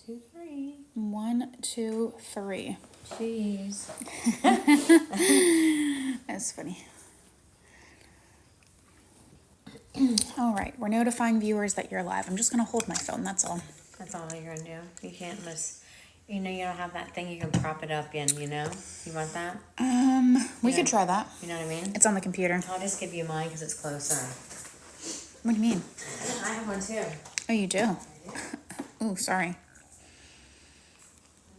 2, 3. 1, 2, 3. Jeez. That's funny. All right, we're notifying viewers that you're live. I'm just gonna hold my phone, that's all. That's all you're gonna do. You can't miss. You know, you don't have that thing you can prop it up in, you know? You want that? We could try that. You know what I mean? It's on the computer. I'll just give you mine because it's closer. What do you mean? I have one too. Oh, you do? Ooh, sorry.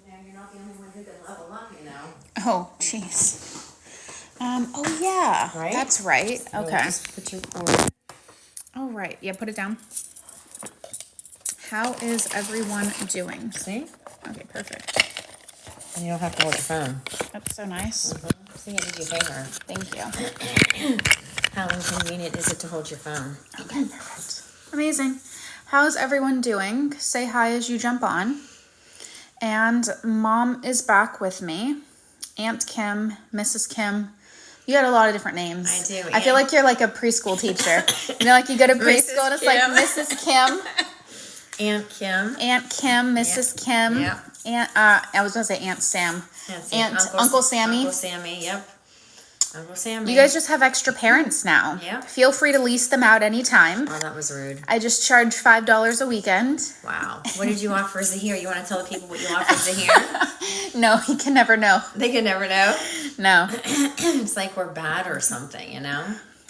Yeah, you're not the only one who can level up, you know? Oh, jeez. Oh yeah. Right? That's right. So Okay. just put your cord. All right. Yeah, put it down. How is everyone doing? See? Okay, perfect. And you don't have to hold your phone. That's so nice. See, I did you a favor. Thank you. How inconvenient is it to hold your phone? Okay, perfect. Amazing. How's everyone doing? Say hi as you jump on. And Mom is back with me. Aunt Kim, Mrs. Kim. You got a lot of different names. I do. I feel like you're like a preschool teacher. You know, like you go to preschool and it's like Mrs. Kim. Aunt Kim. Aunt Kim, Mrs. Kim. Yep. Aunt, I was going to say Aunt Sam. Uncle Sammy. Uncle Sammy, yep. Uncle Sammy. You guys just have extra parents now. Yep. Feel free to lease them out anytime. Oh, that was rude. I just charge $5 a weekend. Wow. What did you offer Zahir? You want to tell the people what you offered Zahir? No, he can never know. They can never know. No. It's like we're bad or something, you know?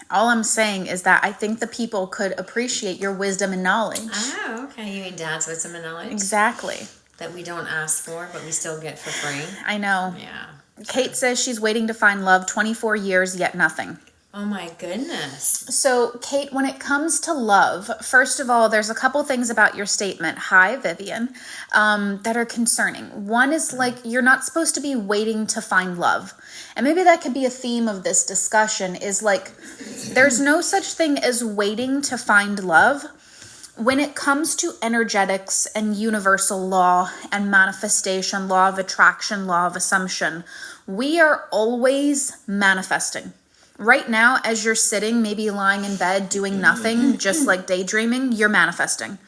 All I'm saying is that I think the people could appreciate your wisdom and knowledge. Oh, okay. You mean Dad's wisdom and knowledge? Exactly. That we don't ask for, but we still get for free? I know. Yeah. Kate says she's waiting to find love, 24 years, yet nothing. Oh my goodness. So, Kate, when it comes to love, first of all, there's a couple things about your statement, hi, Vivian, that are concerning. One is like, you're not supposed to be waiting to find love. And maybe that could be a theme of this discussion, is like, there's no such thing as waiting to find love. When it comes to energetics and universal law and manifestation, law of attraction, law of assumption, we are always manifesting. Right now, as you're sitting, maybe lying in bed, doing nothing, just like daydreaming, you're manifesting.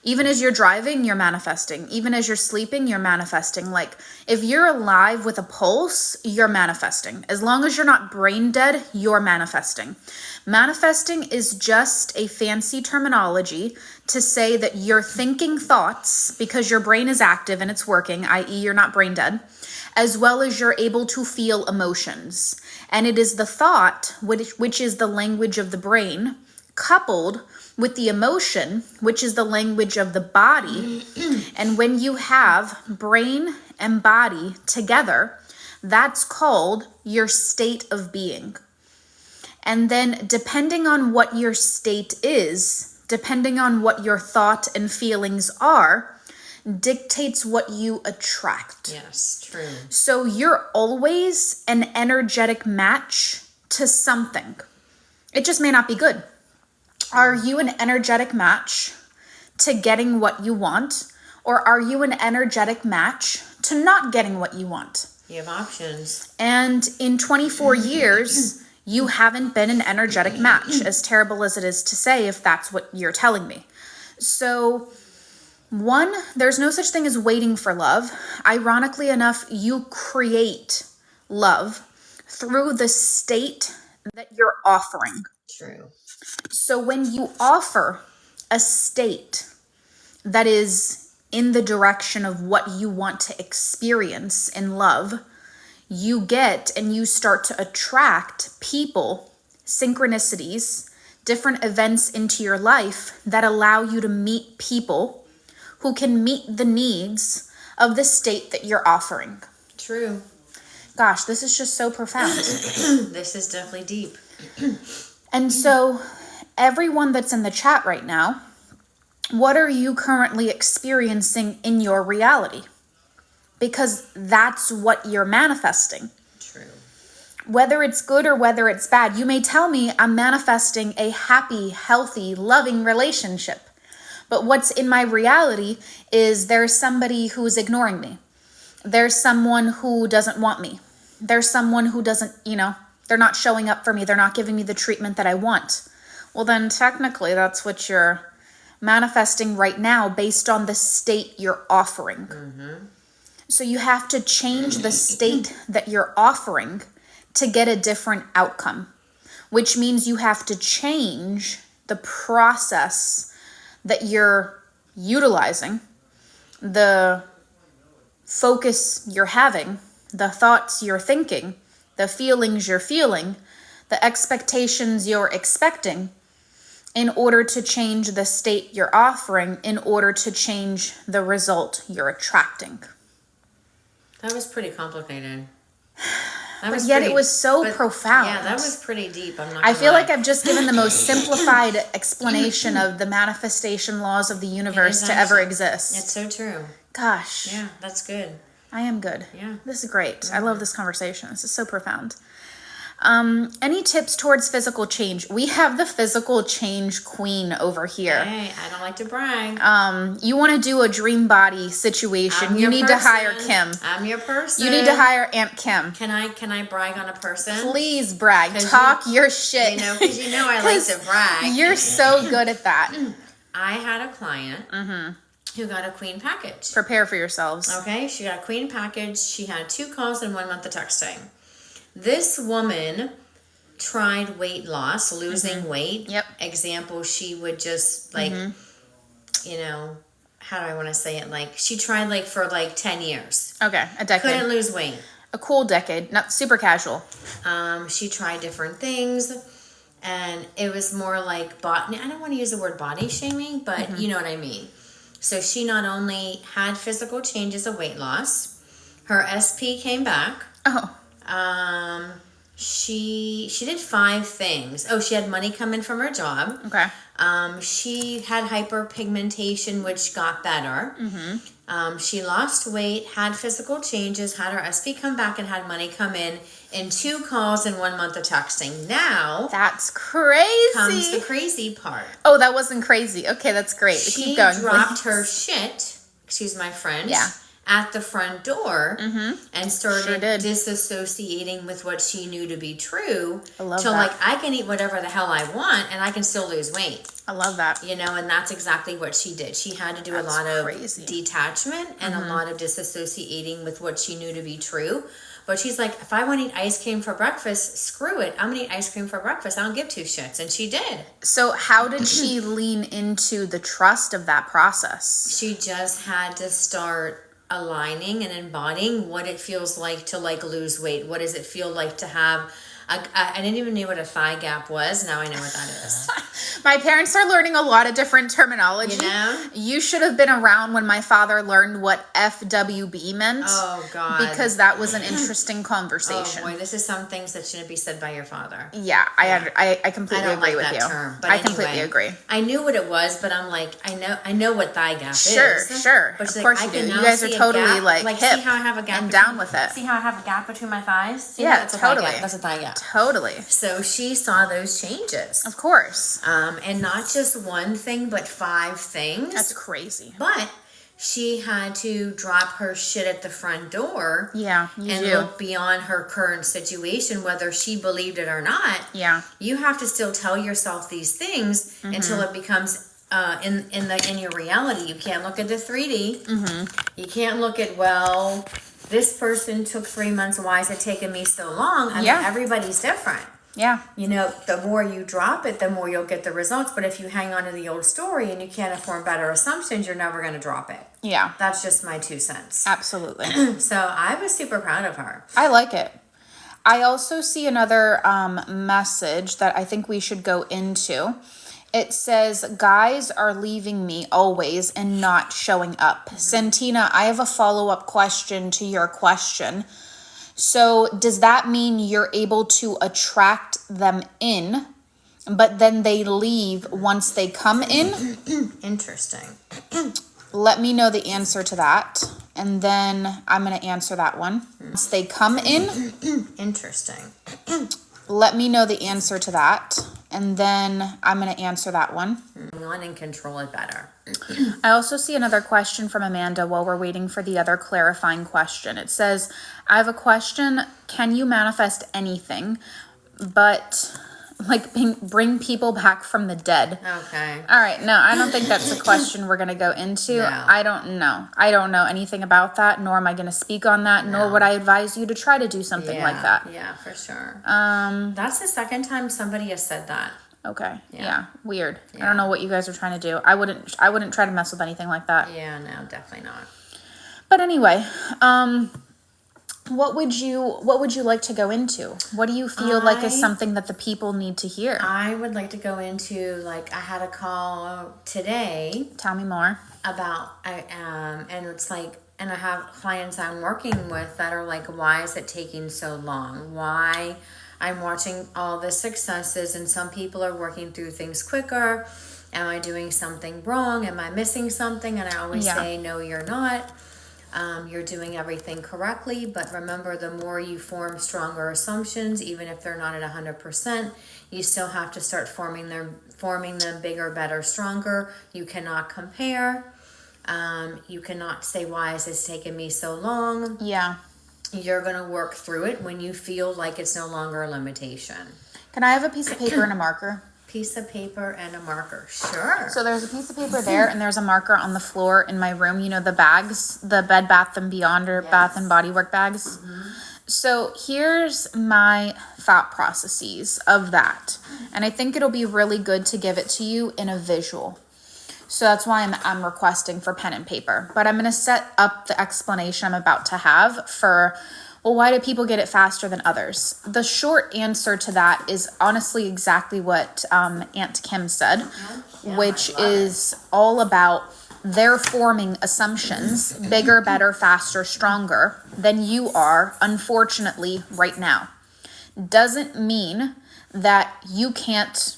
Even as you're driving, you're manifesting. Even as you're sleeping, you're manifesting. Like, if you're alive with a pulse, you're manifesting. As long as you're not brain dead, you're manifesting. Manifesting is just a fancy terminology to say that you're thinking thoughts because your brain is active and it's working, i.e. you're not brain dead, as well as you're able to feel emotions. And it is the thought, which is the language of the brain, coupled with the emotion, which is the language of the body. And when you have brain and body together, that's called your state of being. And then depending on what your state is, depending on what your thought and feelings are, dictates what you attract. Yes, true. So you're always an energetic match to something. It just may not be good. Are you an energetic match to getting what you want? Or are you an energetic match to not getting what you want? You have options. And in 24 years, you haven't been an energetic match, as terrible as it is to say if that's what you're telling me. So, one, there's no such thing as waiting for love. Ironically enough, you create love through the state that you're offering. True. So when you offer a state that is in the direction of what you want to experience in love, you get and you start to attract people, synchronicities, different events into your life that allow you to meet people who can meet the needs of the state that you're offering. True. Gosh, this is just so profound. This is definitely deep. And so, everyone that's in the chat right now, what are you currently experiencing in your reality? Because that's what you're manifesting. True. Whether it's good or whether it's bad, you may tell me I'm manifesting a happy, healthy, loving relationship. But what's in my reality is there's somebody who's ignoring me. There's someone who doesn't want me. There's someone who doesn't, they're not showing up for me. They're not giving me the treatment that I want. Well, then technically that's what you're manifesting right now based on the state you're offering. So you have to change the state that you're offering to get a different outcome, which means you have to change the process that you're utilizing, the focus you're having, the thoughts you're thinking, the feelings you're feeling, the expectations you're expecting, in order to change the state you're offering, in order to change the result you're attracting. That was pretty complicated. But yet it was so profound. Yeah, that was pretty deep. I'm not I gonna feel lie. like I've just given the most simplified explanation of the manifestation laws of the universe to ever exist. It's so true. Gosh. Yeah, that's good. I am good. Yeah. This is great. I love this conversation. This is so profound. Any tips towards physical change? We have the physical change queen over here. Hey, I don't like to brag. You want to do a dream body situation. I'm You your need to person. hire Kim. I'm your person. You need to hire Aunt Kim. Can I brag on a person? Please brag. 'Cause Talk your shit. Because you know I like to brag. You're so good at that. I had a client who got a queen package. Prepare for yourselves. Okay, she got a queen package. She had 2 calls and 1 month of texting. This woman tried weight loss, losing weight. Yep. Example, she would just like, you know, how do I want to say it? Like she tried like for like 10 years. Okay, a decade. Couldn't lose weight. A cool decade. Not super casual. She tried different things, and it was more like I don't want to use the word body shaming, but you know what I mean. So she not only had physical changes of weight loss, her SP came back. Oh. She did 5 things. Oh, she had money coming from her job. Okay. She had hyperpigmentation, which got better. She lost weight, had physical changes, had her SP come back, and had money come in 2 calls and 1 month of texting. Now That's crazy. comes the crazy part. Oh, that wasn't crazy. Okay, that's great. She Keep going. dropped please. her shit, excuse my French, Yeah. at the front door and started Sure did. disassociating with what she knew to be true. I love till that. like I can eat whatever the hell I want and I can still lose weight. I love that. You know, and that's exactly what she did. She had to do That's a lot of crazy. detachment and a lot of disassociating with what she knew to be true. But she's like, if I want to eat ice cream for breakfast, screw it. I'm going to eat ice cream for breakfast. I don't give 2 shits. And she did. So how did she lean into the trust of that process? She just had to start aligning and embodying what it feels like to like lose weight. What does it feel like to have I didn't even know what a thigh gap was. Now I know what that is. My parents are learning a lot of different terminology. You know? You should have been around when my father learned what FWB meant. Oh God. Because that was an interesting conversation. Oh boy, this is some things that shouldn't be said by your father. Yeah, I completely I don't agree like with that you. term, but I completely anyway, agree. I knew what it was, but I'm like, I know what thigh gap Sure, is. sure. But she's Of like, course I you can do. now You guys are see a totally gap. like see hip how I have a gap and between- down with it. See how I have a gap between my thighs? See Yeah, that's a thigh totally. gap. That's a thigh gap. Totally. So she saw those changes. Of course. And not just one thing, but 5 things. That's crazy. But she had to drop her shit at the front door. Yeah, you and do. look beyond her current situation, whether she believed it or not. Yeah. You have to still tell yourself these things until it becomes in your reality. You can't look at the 3D. You can't look at, well, this person took 3 months. Why is it taking me so long? I mean, everybody's different. Yeah. You know, the more you drop it, the more you'll get the results. But if you hang on to the old story and you can't form better assumptions, you're never going to drop it. Yeah. That's just my 2 cents. Absolutely. So I was super proud of her. I like it. I also see another message that I think we should go into. It says, guys are leaving me always and not showing up. Santina, I have a follow-up question to your question. So does that mean you're able to attract them in, but then they leave once they come in? Interesting. Let me know the answer to that, and then I'm going to answer that one. Once they come in, Interesting. let me know the answer to that, and then I'm going to answer that one. On and control it better. I also see another question from Amanda while we're waiting for the other clarifying question. It says, I have a question. Can you manifest anything, but Like bring people back from the dead. Okay. All right. No, I don't think that's a question we're going to go into. No. I don't know. I don't know anything about that, nor am I going to speak on that, nor would I advise you to try to do something like that. Yeah, for sure. That's the second time somebody has said that. Okay. Yeah. Weird. I don't know what you guys are trying to do. I wouldn't try to mess with anything like that. Yeah, no, definitely not. But anyway, what would you like to go into? What do you feel like is something that the people need to hear? I would like to go into, like, I had a call today. Tell me more. About, and it's like, and I have clients I'm working with that are like, why is it taking so long? Why I'm watching all the successes and some people are working through things quicker. Am I doing something wrong? Am I missing something? And I always say, no, you're not. You're doing everything correctly, but remember, the more you form stronger assumptions, even if they're not at 100%, you still have to start forming them bigger, better, stronger. You cannot compare. You cannot say, why is this taking me so long? Yeah. You're going to work through it when you feel like it's no longer a limitation. Can I have a piece of paper and a marker? Piece of paper and a marker. Sure. So there's a piece of paper there, and there's a marker on the floor in my room. You know, the bags, the Bed Bath & Beyond or Bath and Body Work bags. Mm-hmm. So here's my thought processes of that. And I think it'll be really good to give it to you in a visual. So that's why I'm requesting for pen and paper. But I'm going to set up the explanation I'm about to have for, well, why do people get it faster than others? The short answer to that is honestly exactly what Aunt Kim said, which is all about they're forming assumptions, bigger, better, faster, stronger than you are, unfortunately, right now. Doesn't mean that you can't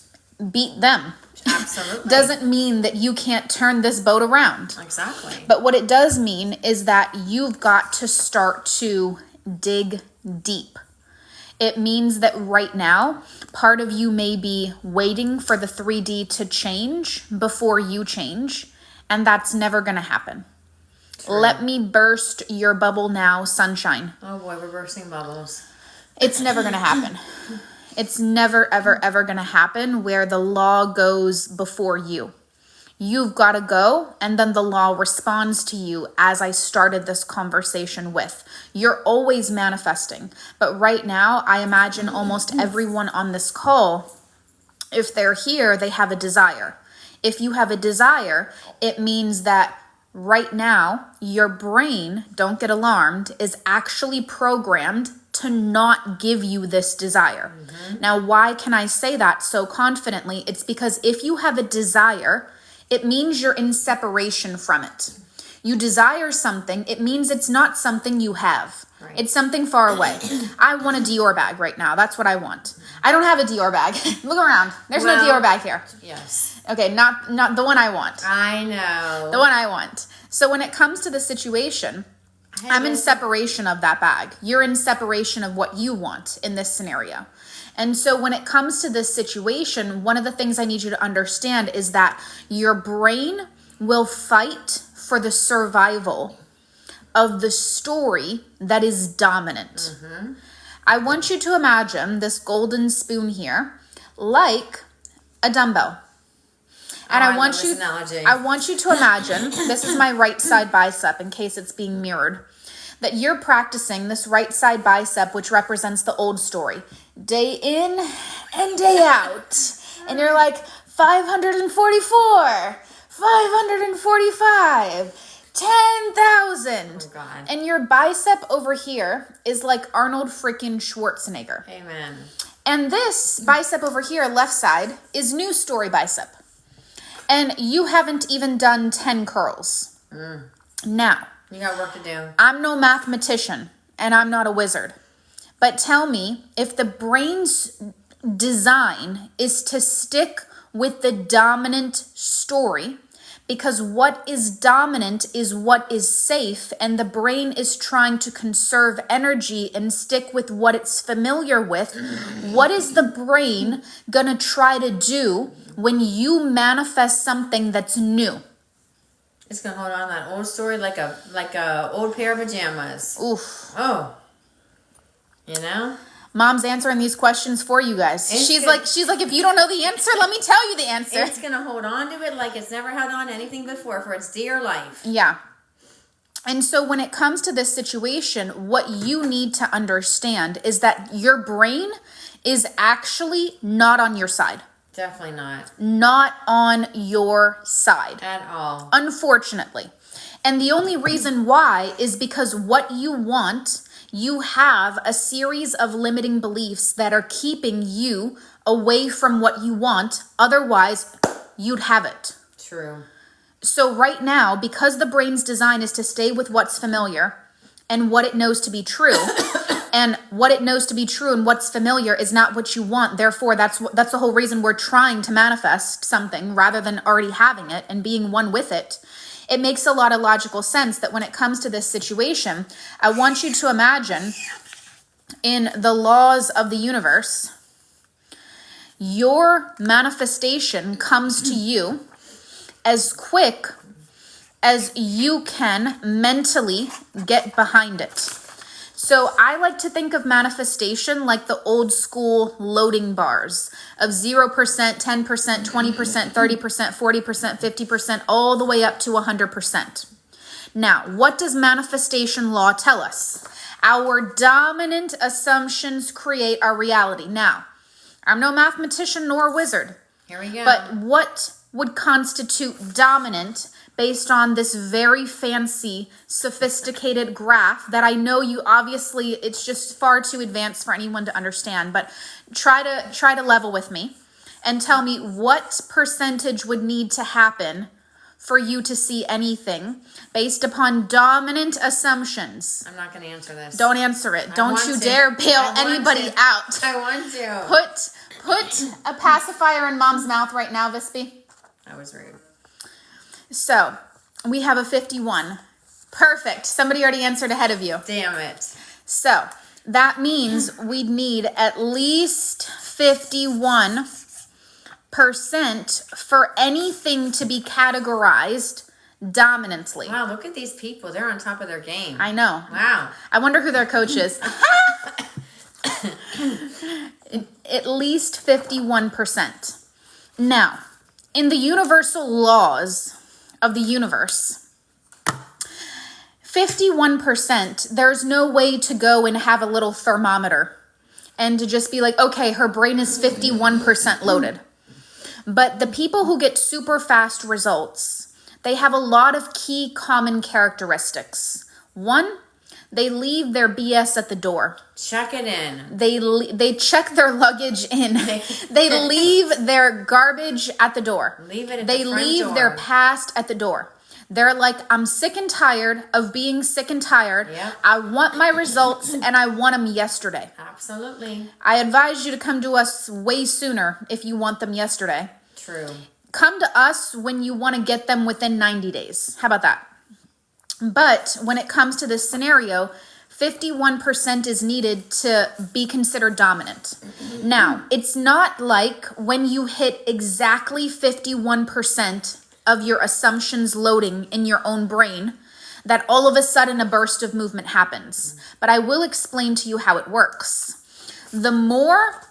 beat them. Absolutely. Doesn't mean that you can't turn this boat around. Exactly. But what it does mean is that you've got to start to dig deep. It means that right now, part of you may be waiting for the 3D to change before you change, and that's never going to happen. True. Let me burst your bubble now, sunshine. Oh boy, we're bursting bubbles. It's never going to happen. It's never, ever, ever going to happen where the law goes before you. You've got to go, and then the law responds to you, as I started this conversation with. You're always manifesting. But right now, I imagine almost everyone on this call, if they're here, they have a desire. If you have a desire, it means that right now, your brain, don't get alarmed, is actually programmed to not give you this desire. Mm-hmm. Now, why can I say that so confidently? It's because if you have a desire, it means you're in separation from it. You desire something, it means it's not something you have. Right. It's something far away. I want a Dior bag right now. That's what I want. I don't have a Dior bag. Look around. There's no Dior bag here. Yes. Okay, not the one I want. I know. The one I want. So when it comes to the situation, I'm in separation of that bag. You're in separation of what you want in this scenario. And so when it comes to this situation, one of the things I need you to understand is that your brain will fight for the survival of the story that is dominant. Mm-hmm. I want you to imagine this golden spoon here like a dumbbell. And I want you to imagine, this is my right side bicep in case it's being mirrored, that you're practicing this right side bicep, which represents the old story, day in and day out. And you're like, 544, 545, 10,000. Oh God. And your bicep over here is like Arnold freaking Schwarzenegger. Amen. And this bicep over here, left side, is new story bicep. And you haven't even done 10 curls. Now, you got work to do. I'm no mathematician and I'm not a wizard. But tell me, if the brain's design is to stick with the dominant story, because what is dominant is what is safe, and the brain is trying to conserve energy and stick with what it's familiar with, what is the brain gonna try to do when you manifest something that's new? It's gonna hold on to that old story like a old pair of pajamas. Oof. Oh. You know? Mom's answering these questions for you guys. She's like, if you don't know the answer, let me tell you the answer. It's going to hold on to it like it's never held on to anything before for its dear life. Yeah. And so when it comes to this situation, what you need to understand is that your brain is actually not on your side. Definitely not. Not on your side. At all. Unfortunately. And the only reason why is because what you want, you have a series of limiting beliefs that are keeping you away from what you want. Otherwise, you'd have it. True. So right now, because the brain's design is to stay with what's familiar and what it knows to be true, and what it knows to be true and what's familiar is not what you want. Therefore, that's the whole reason we're trying to manifest something rather than already having it and being one with it. It makes a lot of logical sense that when it comes to this situation, I want you to imagine in the laws of the universe, your manifestation comes to you as quick as you can mentally get behind it. So I like to think of manifestation like the old school loading bars of 0%, 10%, 20%, 30%, 40%, 50%, all the way up to 100%. Now, what does manifestation law tell us? Our dominant assumptions create our reality. Now, I'm no mathematician nor wizard. Here we go. But what would constitute dominant based on this very fancy, sophisticated graph that I know you obviously, it's just far too advanced for anyone to understand, but try to level with me and tell me what percentage would need to happen for you to see anything based upon dominant assumptions. I'm not going to answer this. Don't answer it. Don't you dare bail anybody out. I want to. Put a pacifier in Mom's mouth right now, Vispy. That was rude. So, we have a 51. Perfect. Somebody already answered ahead of you. Damn it. So, that means we'd need at least 51% for anything to be categorized dominantly. Wow, look at these people. They're on top of their game. I know. Wow. I wonder who their coach is. At least 51%. Now, in the universal laws of the universe, 51%, there's no way to go and have a little thermometer and to just be like, okay, her brain is 51% loaded. But the people who get super fast results, they have a lot of key common characteristics. One, they leave their BS at the door. Check it in. They check their luggage in. They leave their garbage at the door. Leave it at They the front leave door. their past at the door. They're like, I'm sick and tired of being sick and tired. Yep. I want my results and I want them yesterday. Absolutely. I advise you to come to us way sooner if you want them yesterday. True. Come to us when you want to get them within 90 days. How about that? But when it comes to this scenario, 51% is needed to be considered dominant. Now, it's not like when you hit exactly 51% of your assumptions loading in your own brain that all of a sudden a burst of movement happens. But I will explain to you how it works. The more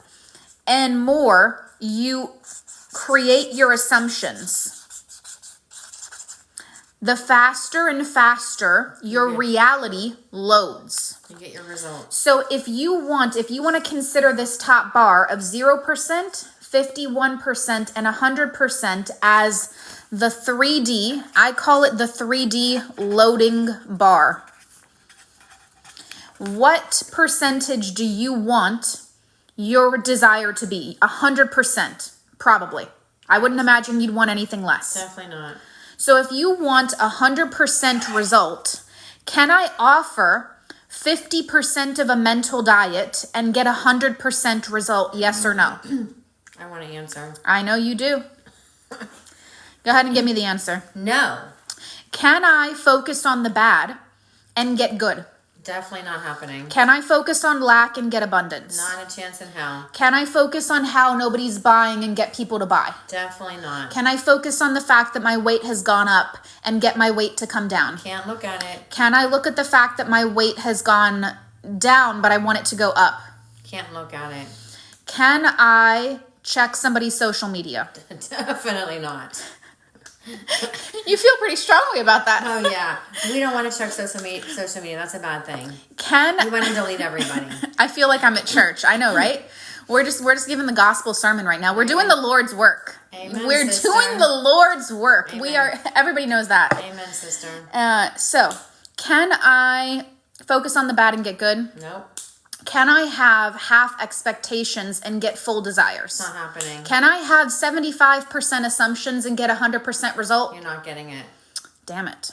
and more you create your assumptions, the faster and faster your reality loads. You get your results. So if you want to consider this top bar of 0%, 51%, and 100% as the 3D, I call it the 3D loading bar. What percentage do you want your desire to be? 100%, probably. I wouldn't imagine you'd want anything less. Definitely not. So if you want 100% result, can I offer 50% of a mental diet and get 100% result? Yes or no? I want to answer. I know you do. Go ahead and give me the answer. No. Can I focus on the bad and get good? Definitely not happening. Can I focus on lack and get abundance? Not a chance in hell. Can I focus on how nobody's buying and get people to buy? Definitely not. Can I focus on the fact that my weight has gone up and get my weight to come down? Can't look at it. Can I look at the fact that my weight has gone down, but I want it to go up? Can't look at it. Can I check somebody's social media? Definitely not. You feel pretty strongly about that. Oh yeah, we don't want to check social media. That's a bad thing. We want to delete everybody. I feel like I'm at church. I know, right? We're just giving the gospel sermon right now. We're doing the Lord's work. Amen, We're sister. doing the Lord's work. Amen. We are. Everybody knows that. Amen, sister. So, can I focus on the bad and get good? Nope. Can I have half expectations and get full desires? Not happening. Can I have 75% assumptions and get 100% result? You're not getting it. Damn it.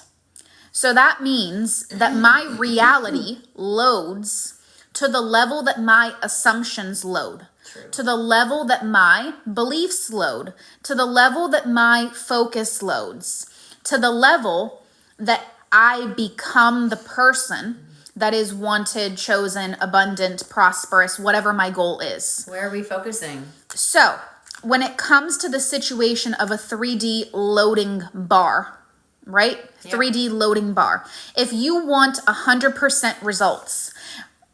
So that means that my reality loads to the level that my assumptions load. True. To the level that my beliefs load. To the level that my focus loads. To the level that I become the person that is wanted, chosen, abundant, prosperous, whatever my goal is. Where are we focusing? So, when it comes to the situation of a 3D loading bar, right? Yep. 3D loading bar. If you want 100% results,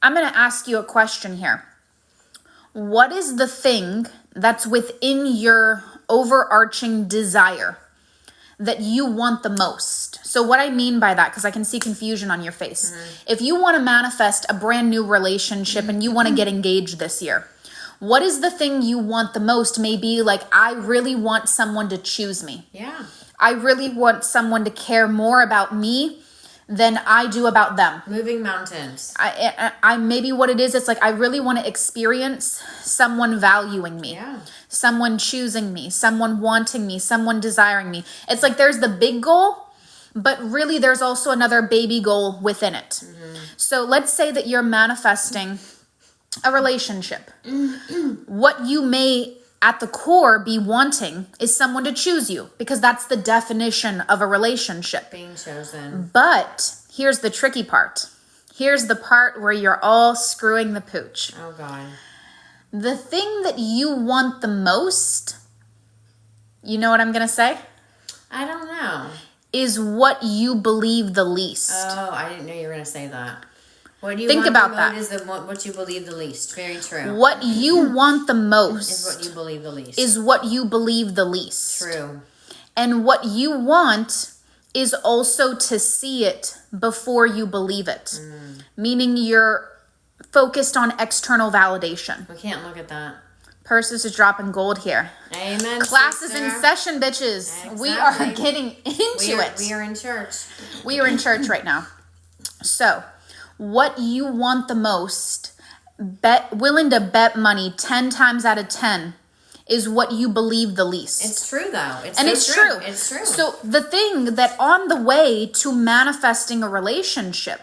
I'm going to ask you a question here. What is the thing that's within your overarching desire that you want the most? So what I mean by that, because I can see confusion on your face. If you want to manifest a brand new relationship and you want to get engaged this year, what is the thing you want the most? Maybe like, I really want someone to choose me. Yeah. I really want someone to care more about me than I do about them. Moving mountains. I maybe what it is, it's like I really want to experience someone valuing me. Yeah. Someone choosing me, someone wanting me, someone desiring me. It's like there's the big goal, but really there's also another baby goal within it. So let's say that you're manifesting a relationship. What you may at the core be wanting is someone to choose you, because that's the definition of a relationship. Being chosen. But here's the tricky part. Here's the part where you're all screwing the pooch. Oh God. The thing that you want the most, you know what I'm going to say? I don't know. Is what you believe the least. Oh, I didn't know you were going to say that. What you Think want about the that. most is what you believe the least. Very true. What you want the Is most what you believe the least. is what you believe the least. True. And what you want is also to see it before you believe it. Meaning you're focused on external validation. We can't look at that. Persis is dropping gold here. Amen. Classes sister. in session, bitches. Exactly. We are getting into it. We are in church. We are in church right now. So, what you want the most, willing to bet money 10 times out of 10 is what you believe the least. It's true though. It's true. It's true. So the thing that on the way to manifesting a relationship,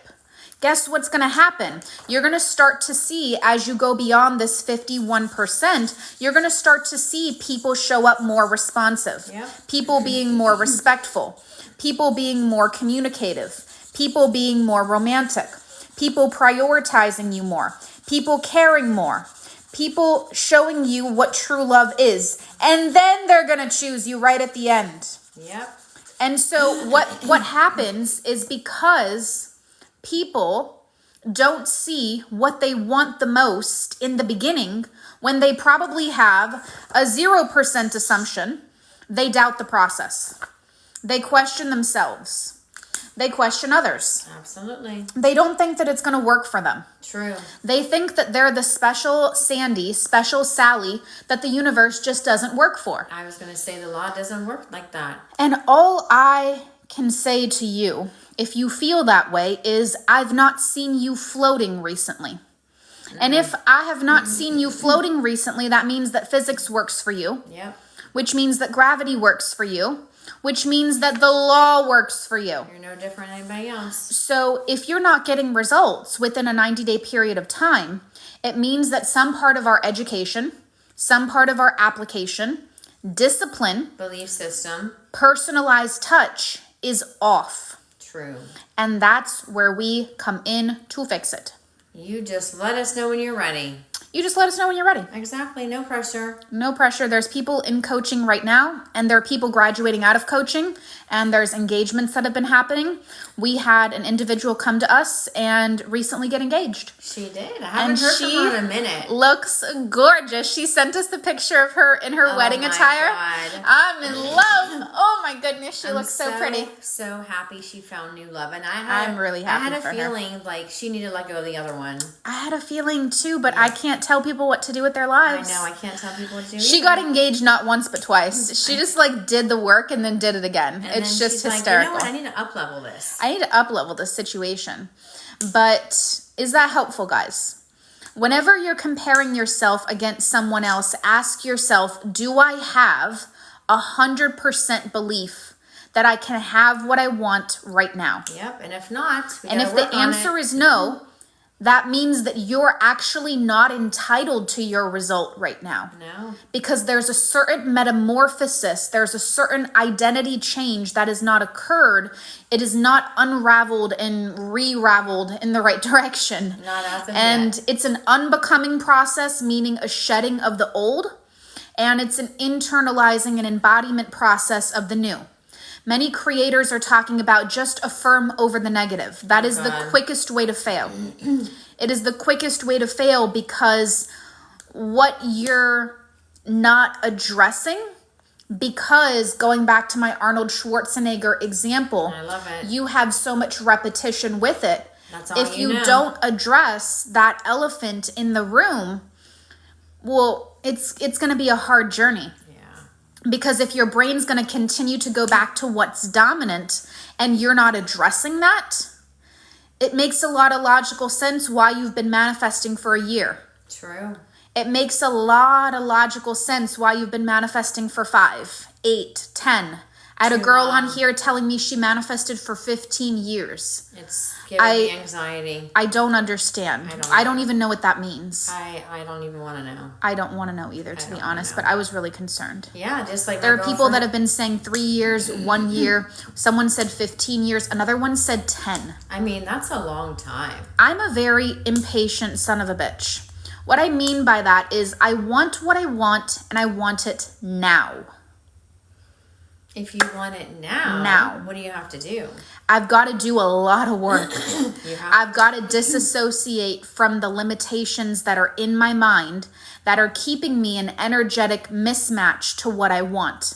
guess what's going to happen? You're going to start to see, as you go beyond this 51%, you're going to start to see people show up more responsive. Yep. People being more respectful. People being more communicative. People being more romantic. People prioritizing you more. People caring more. People showing you what true love is. And then they're going to choose you right at the end. Yep. And so what happens is, because people don't see what they want the most in the beginning, when they probably have a 0% assumption, they doubt the process. They question themselves. They question others. Absolutely. They don't think that it's going to work for them. True. They think that they're the special Sandy, special Sally that the universe just doesn't work for. I was going to say the law doesn't work like that. And all I can say to you, if you feel that way, is I've not seen you floating recently. And if I have not seen you floating recently, that means that physics works for you. Yep. Which means that gravity works for you. Which means that the law works for you. You're no different than anybody else. So if you're not getting results within a 90-day period of time, it means that some part of our education, some part of our application, discipline, Belief system. personalized touch is off. True. And that's where we come in to fix it. You just let us know when you're ready. You just let us know when you're ready. Exactly. No pressure. No pressure. There's people in coaching right now, and there are people graduating out of coaching, and there's engagements that have been happening. We had an individual come to us and recently get engaged. She did. I haven't heard from her in a minute. Looks gorgeous. She sent us the picture of her in her wedding attire. God. I'm in love. Oh my goodness, she looks so pretty. So happy she found new love, and I'm really happy I had for a her. feeling like she needed to let go of the other one. I had a feeling too, but I can't tell people what to do with their lives. I know, I can't tell people what to do. She got engaged not once but twice. She just like did the work and then did it again. And it's then just she's hysterical. Like, you know what? I need to up-level this. I need to up-level this situation. But is that helpful, guys? Whenever you're comparing yourself against someone else, ask yourself, do I have 100% belief that I can have what I want right now? Yep, and if not, and if the answer is no, that means that you're actually not entitled to your result right now. No. Because there's a certain metamorphosis, there's a certain identity change that has not occurred. It is not unraveled and re-raveled in the right direction. Not as of And yet. it's an unbecoming process, meaning a shedding of the old, and it's an internalizing and embodiment process of the new. Many creators are talking about just affirm over the negative. That is the quickest way to fail. It is the quickest way to fail because what you're not addressing, because going back to my Arnold Schwarzenegger example, I love it. you have so much repetition with it. That's all if you know. don't address that elephant in the room, well, it's going to be a hard journey. Because if your brain's going to continue to go back to what's dominant and you're not addressing that, it makes a lot of logical sense why you've been manifesting for a year. True. It makes a lot of logical sense why you've been manifesting for 5, 8, 10. I had a girl on here telling me she manifested for 15 years. It's giving me anxiety. I don't understand. I don't even know what that means. I don't even want to know. I don't want to know either, to be honest, but I was really concerned. Yeah, just like there are people that have been saying 3 years, 1 year. Someone said 15 years. Another one said 10. I mean, that's a long time. I'm a very impatient son of a bitch. What I mean by that is I want what I want, and I want it now. If you want it now, what do you have to do? I've got to do a lot of work. I've got to disassociate from the limitations that are in my mind that are keeping me an energetic mismatch to what I want.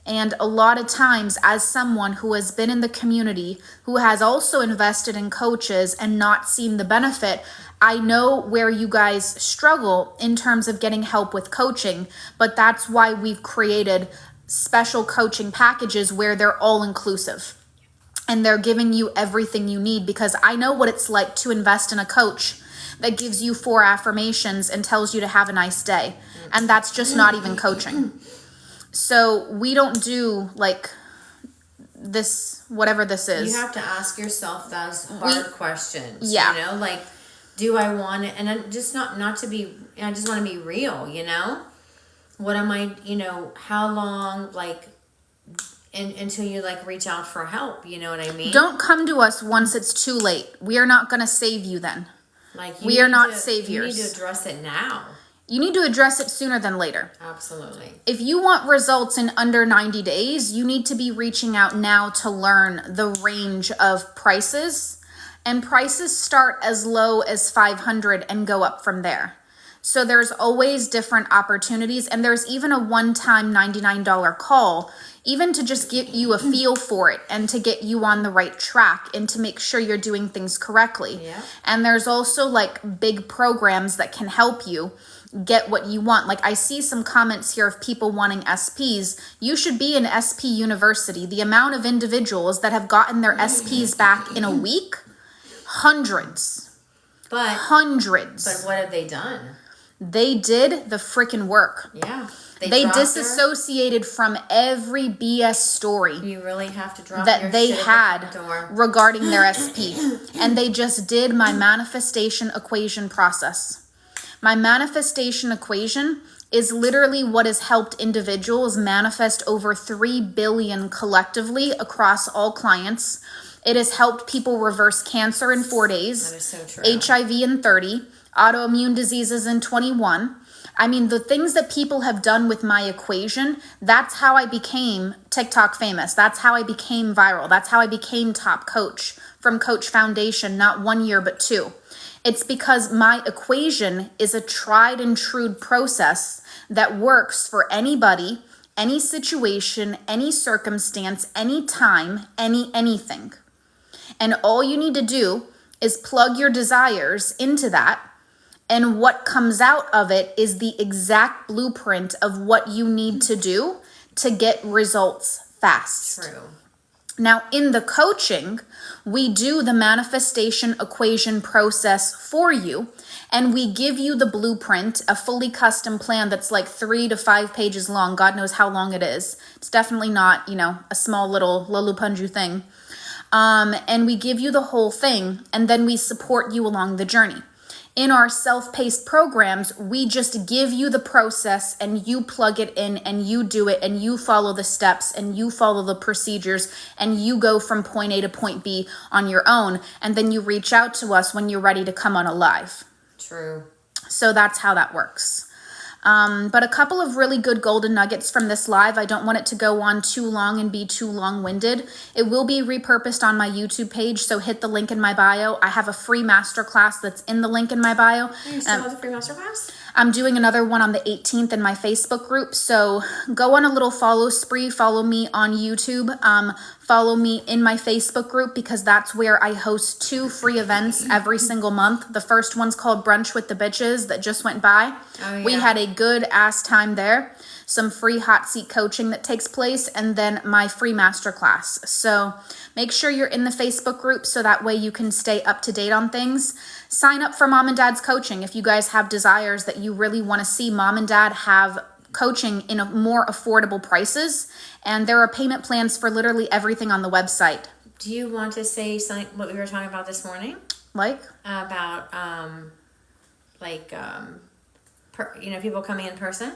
And a lot of times, as someone who has been in the community, who has also invested in coaches and not seen the benefit, I know where you guys struggle in terms of getting help with coaching, but that's why we've created special coaching packages where they're all inclusive and they're giving you everything you need, because I know what it's like to invest in a coach that gives you 4 affirmations and tells you to have a nice day. And that's just not even coaching. So we don't do like this, whatever this is. You have to ask yourself those hard questions. Yeah. You know, like, do I want it? And I'm just not to be, I just want to be real, you know? What am I, how long, like, until you, like, reach out for help, you know what I mean? Don't come to us once it's too late. We are not going to save you then. Like, we are not saviors. You need to address it now. You need to address it sooner than later. Absolutely. If you want results in under 90 days, you need to be reaching out now to learn the range of prices. And prices start as low as $500 and go up from there. So there's always different opportunities, and there's even a one-time $99 call, even to just get you a feel for it and to get you on the right track and to make sure you're doing things correctly. Yeah. And there's also like big programs that can help you get what you want. Like I see some comments here of people wanting SPs. You should be in SP University. The amount of individuals that have gotten their SPs back in a week, hundreds. Hundreds. But what have they done? They did the freaking work. Yeah. They disassociated from every BS story you really have to drop that your they shit had at the door. regarding their SP. And they just did my manifestation equation process. My manifestation equation is literally what has helped individuals manifest over 3 billion collectively across all clients. It has helped people reverse cancer in 4 days, That is so true. HIV in 30, autoimmune diseases in 21. I mean, the things that people have done with my equation, that's how I became TikTok famous. That's how I became viral. That's how I became top coach from Coach Foundation, not 1 year, but 2. It's because my equation is a tried and true process that works for anybody, any situation, any circumstance, any time, anything. And all you need to do is plug your desires into that. And what comes out of it is the exact blueprint of what you need to do to get results fast. True. Now, in the coaching, we do the manifestation equation process for you, and we give you the blueprint, a fully custom plan that's like 3 to 5 pages long. God knows how long it is. It's definitely not, a small little lulupunju thing. And we give you the whole thing, and then we support you along the journey. In our self-paced programs, we just give you the process and you plug it in and you do it and you follow the steps and you follow the procedures and you go from point A to point B on your own. And then you reach out to us when you're ready to come on a live. True. So that's how that works. But a couple of really good golden nuggets from this live. I don't want it to go on too long and be too long-winded. It will be repurposed on my YouTube page, so hit the link in my bio. I have a free masterclass that's in the link in my bio. You still have the free masterclass? I'm doing another one on the 18th in my Facebook group, so go on a little follow spree. Follow me on YouTube. Follow me in my Facebook group because that's where I host 2 free events every single month. The first one's called Brunch with the Bitches that just went by. Oh, yeah. We had a good ass time there. Some free hot seat coaching that takes place, and then my free masterclass. So make sure you're in the Facebook group so that way you can stay up to date on things. Sign up for Mom and Dad's coaching if you guys have desires that you really want to see Mom and Dad have coaching in a more affordable prices. And there are payment plans for literally everything on the website. Do you want to say something, what we were talking about this morning? Like? About, people coming in person?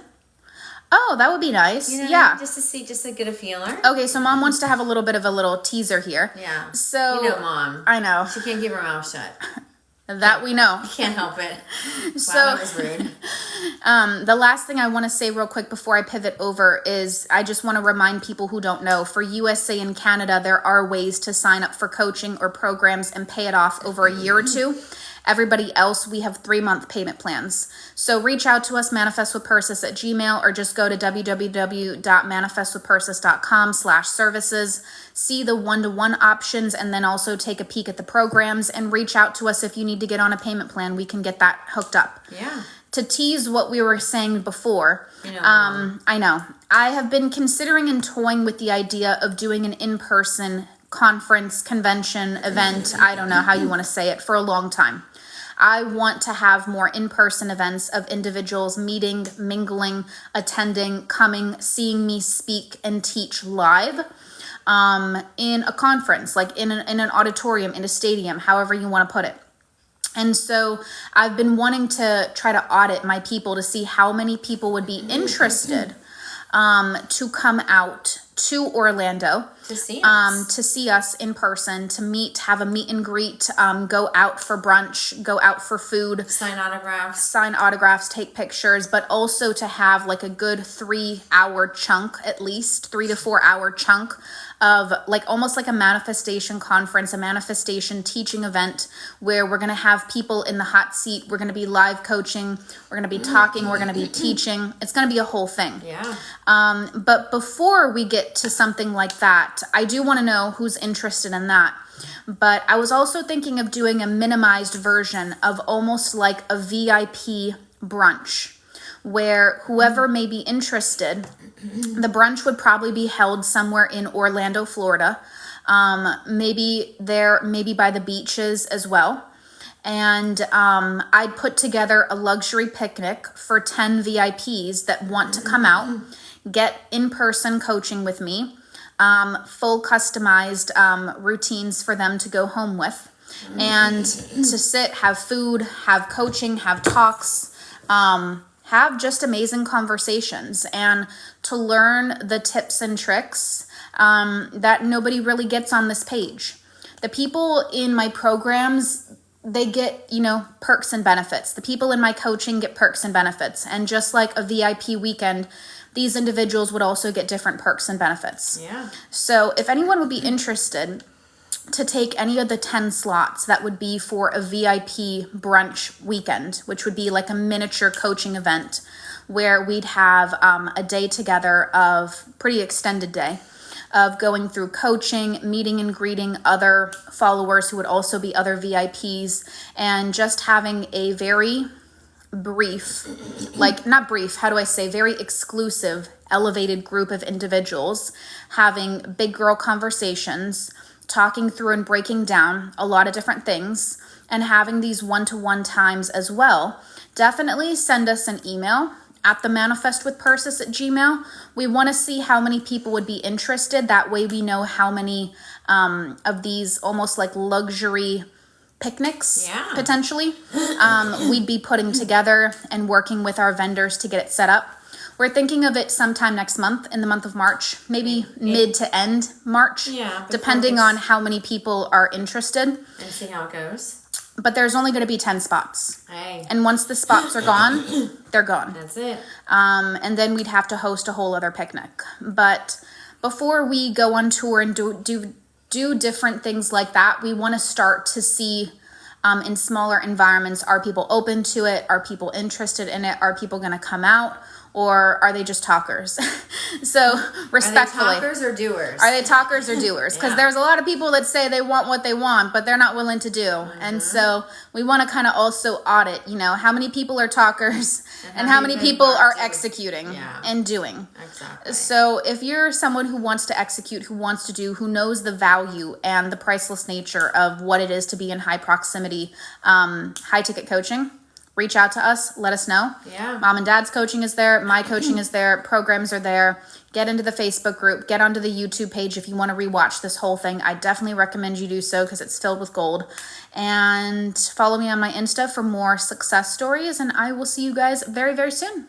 Oh, that would be nice. Yeah. Just to get a feeler. Okay, so Mom wants to have a little bit of a little teaser here. Yeah. So Mom. I know. She can't keep her mouth shut. That we know. Can't help it. So Wow, that was rude. The last thing I want to say real quick before I pivot over is I just want to remind people who don't know, for USA and Canada, there are ways to sign up for coaching or programs and pay it off over a year or 2. Everybody else, we have 3-month payment plans. So reach out to us, manifestwithpersis@gmail.com, or just go to www.manifestwithpersis.com/services. See the one-to-one options, and then also take a peek at the programs and reach out to us if you need to get on a payment plan. We can get that hooked up. Yeah. To tease what we were saying before, Mom. I know. I have been considering and toying with the idea of doing an in-person conference, convention, event, I don't know how you want to say it, for a long time. I want to have more in-person events of individuals meeting, mingling, attending, coming, seeing me speak and teach live in a conference, like in an auditorium, in a stadium, however you want to put it. And so I've been wanting to try to audit my people to see how many people would be interested to come out to Orlando To see us in person, to meet, have a meet and greet, go out for brunch, go out for food, sign autographs, take pictures, but also to have like a good 3-hour chunk, at least 3 to 4 hour chunk of like almost like a manifestation conference, a manifestation teaching event where we're going to have people in the hot seat. We're going to be live coaching. We're going to be talking. We're going to be teaching. It's going to be a whole thing. Yeah. But before we get to something like that, I do want to know who's interested in that. But I was also thinking of doing a minimized version of almost like a VIP brunch, where whoever may be interested, the brunch would probably be held somewhere in Orlando, Florida. Maybe by the beaches as well. And I'd put together a luxury picnic for 10 VIPs that want to come out, get in-person coaching with me, full customized routines for them to go home with, and to sit, have food, have coaching, have talks, have just amazing conversations, and to learn the tips and tricks that nobody really gets on this page. The people in my programs, they get, perks and benefits. The people in my coaching get perks and benefits. And just like a VIP weekend, these individuals would also get different perks and benefits. Yeah. So if anyone would be interested to take any of the 10 slots, that would be for a VIP brunch weekend, which would be like a miniature coaching event where we'd have a day together of pretty extended day of going through coaching, meeting and greeting other followers who would also be other VIPs, and just having a very brief, very exclusive, elevated group of individuals having big girl conversations, talking through and breaking down a lot of different things, and having these one-to-one times as well. Definitely send us an email at themanifestwithpersis@gmail. We want to see how many people would be interested. That way we know how many of these almost like luxury picnics, potentially, we'd be putting together and working with our vendors to get it set up. We're thinking of it sometime next month, in the month of March, maybe mid to end March, depending on how many people are interested. And see how it goes. But there's only going to be 10 spots. Hey. And once the spots are gone, they're gone. That's it. And then we'd have to host a whole other picnic. But before we go on tour and do different things like that, we want to start to see in smaller environments, are people open to it? Are people interested in it? Are people going to come out? Or are they just talkers? So respectfully. Are they talkers or doers? Are they talkers or doers? Because there's a lot of people that say they want what they want, but they're not willing to do. Mm-hmm. And so we want to kind of also audit, how many people are talkers and how many people are executing and doing. Exactly. So if you're someone who wants to execute, who wants to do, who knows the value and the priceless nature of what it is to be in high proximity, high ticket coaching, reach out to us. Let us know. Yeah. Mom and Dad's coaching is there. My coaching is there. Programs are there. Get into the Facebook group. Get onto the YouTube page if you want to rewatch this whole thing. I definitely recommend you do so because it's filled with gold. And follow me on my Insta for more success stories. And I will see you guys very, very soon.